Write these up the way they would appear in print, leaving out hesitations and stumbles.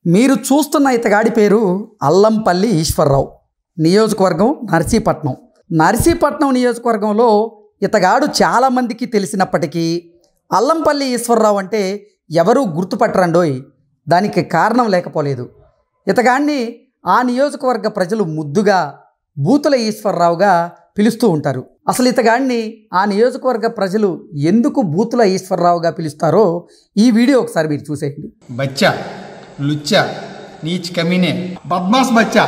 మీరు చూస్తున్న ఇతగాడి పేరు అల్లంపల్లి ఈశ్వర్రావు, నియోజకవర్గం నర్సీపట్నం. నర్సీపట్నం నియోజకవర్గంలో ఇతగాడు చాలామందికి తెలిసినప్పటికీ అల్లంపల్లి ఈశ్వర్రావు అంటే ఎవరూ గుర్తుపట్టరండోయ్. దానికి కారణం లేకపోలేదు. ఇతగాడిని ఆ నియోజకవర్గ ప్రజలు ముద్దుగా బూతుల ఈశ్వర్రావుగా పిలుస్తూ ఉంటారు. అసలు ఇతగాడిని ఆ నియోజకవర్గ ప్రజలు ఎందుకు బూతుల ఈశ్వర్రావుగా పిలుస్తారో ఈ వీడియో ఒకసారి మీరు చూసేయండి. బచ్చా లుచ్చా నీచ్ కమీనే బద్మాస్ బచ్చా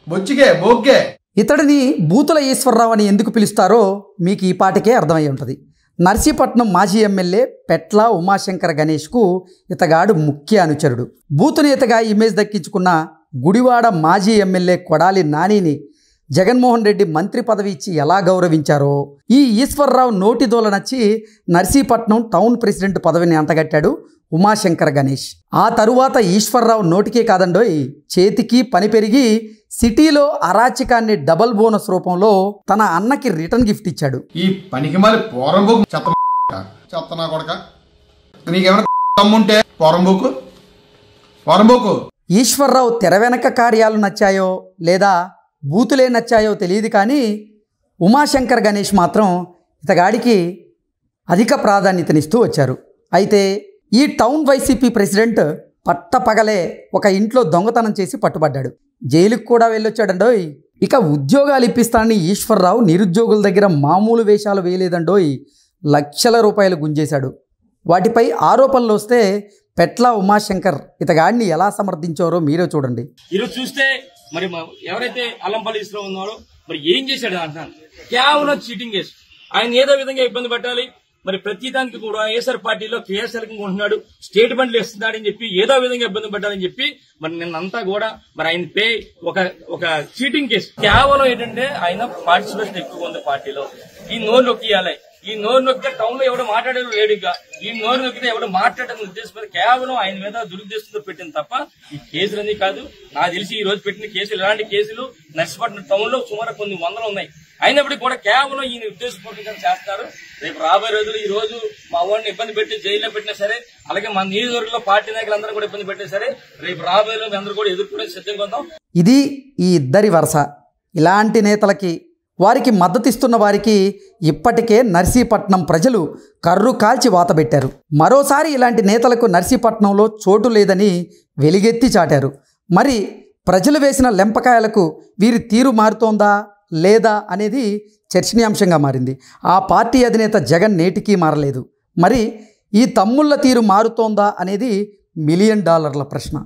బొచ్చిగే బోగ్గే. ఇతడిని బూతుల ఈశ్వర్రావు అని ఎందుకు పిలుస్తారో మీకు ఈ పాటికే అర్థమై ఉంటుంది. నర్సీపట్నం మాజీ ఎమ్మెల్యే పెట్ల ఉమాశంకర గణేష్కు ఇతగాడు ముఖ్య అనుచరుడు. బూతునేతగా ఇమేజ్ దక్కించుకున్న గుడివాడ మాజీ ఎమ్మెల్యే కొడాలి నానిని జగన్మోహన్ రెడ్డి మంత్రి పదవి ఇచ్చి ఎలా గౌరవించారో ఈ ఈశ్వర్రావు నోటిదోల నచ్చి నర్సీపట్నం టౌన్ ప్రెసిడెంట్ పదవిని అంటగట్టాడు ఉమాశంకర గణేష్. ఆ తరువాత ఈశ్వర్రావు నోటికే కాదండోయ్, చేతికి పని పెరిగి సిటీలో అరాచకాన్ని డబల్ బోనస్ రూపంలో తన అన్నకి రిటర్న్ గిఫ్ట్ ఇచ్చాడు. ఈ పనికి మరి పోరంబోకు చెత్తనా కొడక, నీకేమైనా పోరంబోకు. ఈశ్వర్రావు తెర వెనక కార్యాలు నచ్చాయో లేదా బూతులే నచ్చాయో తెలియదు, కానీ ఉమాశంకర్ గణేష్ మాత్రం ఇతగాడికి అధిక ప్రాధాన్యతనిస్తూ వచ్చారు. అయితే ఈ టౌన్ వైసీపీ ప్రెసిడెంట్ పట్టపగలే ఒక ఇంట్లో దొంగతనం చేసి పట్టుబడ్డాడు. జైలుకు కూడా వెళ్ళొచ్చాడండోయ్. ఇక ఉద్యోగాలు ఇప్పిస్తానని ఈశ్వర్రావు నిరుద్యోగుల దగ్గర మామూలు వేషాలు వేయలేదండోయ్, లక్షల రూపాయలు గుంజేశాడు. వాటిపై ఆరోపణలు వస్తే పెట్ల ఉమాశంకర్ ఇతగాడిని ఎలా సమర్థించారో మీరే చూడండి. ఈరోజు చూస్తే మరి ఎవరైతే అల్లంపల్లి ఈశ్వరరావు ఉన్నారో మరి ఏం చేశాడు అంటున్నాను, కేవలం చీటింగ్ కేసు. ఆయన ఏదో విధంగా ఇబ్బంది పెట్టాలి, మరి ప్రతి దానికి కూడా ఏసర్ పార్టీలో కేఎస్ఎల్ ఉంటున్నాడు, స్టేట్మెంట్లు ఇస్తున్నాడని చెప్పి ఏదో విధంగా ఇబ్బంది పెట్టాలని చెప్పి మరి నిన్నంతా కూడా మరి ఆయన పే ఒక చీటింగ్ కేసు. కేవలం ఏంటంటే ఆయన పార్టిసిపేషన్ ఎక్కువ ఉంది పార్టీలో. ఈ నోరు నొక్కియాలి, ఈ నోరు నొక్కితే టౌన్ లో ఎవడో మాట్లాడారు లేడుగా, ఈ నోరు నొక్కితే ఎవడో మాట్లాడడం ఉద్దేశం కేవలం ఆయన మీద దురుద్దేశంతో పెట్టింది తప్ప ఈ కేసులన్నీ కాదు. నాకు తెలిసి ఈ రోజు పెట్టిన కేసులు ఇలాంటి కేసులు నర్సీపట్నం టౌన్ లో సుమారు కొన్ని వందలు ఉన్నాయి. అయినప్పటికీ కూడా కేవలం ఈయన ఉద్దేశపూర్వకంగా చేస్తారు. రేపు రాబోయే రోజులు ఈ రోజు మా వాడిని ఇబ్బంది పెట్టి జైల్లో పెట్టినా సరే, అలాగే మన నియోజకవర్గంలో పార్టీ నాయకులందరూ కూడా ఇబ్బంది పెట్టినా సరే, రేపు రాబోయే రోజు అందరూ కూడా ఎదుర్కొనే సిద్ధంగా ఉందాం. ఇది ఈ ఇద్దరి వరుస. ఇలాంటి నేతలకి వారికి మద్దతిస్తున్న వారికి ఇప్పటికే నర్సీపట్నం ప్రజలు కర్రు కాల్చి వాతబెట్టారు. మరోసారి ఇలాంటి నేతలకు నర్సీపట్నంలో చోటు లేదని వెలిగెత్తి చాటారు. మరి ప్రజలు వేసిన లెంపకాయలకు వీరి తీరు మారుతోందా లేదా అనేది చర్చనీయాంశంగా మారింది. ఆ పార్టీ అధినేత జగన్ నేటికీ మారలేదు. మరి ఈ తమ్ముళ్ళ తీరు మారుతోందా అనేది $1,000,000 ప్రశ్న.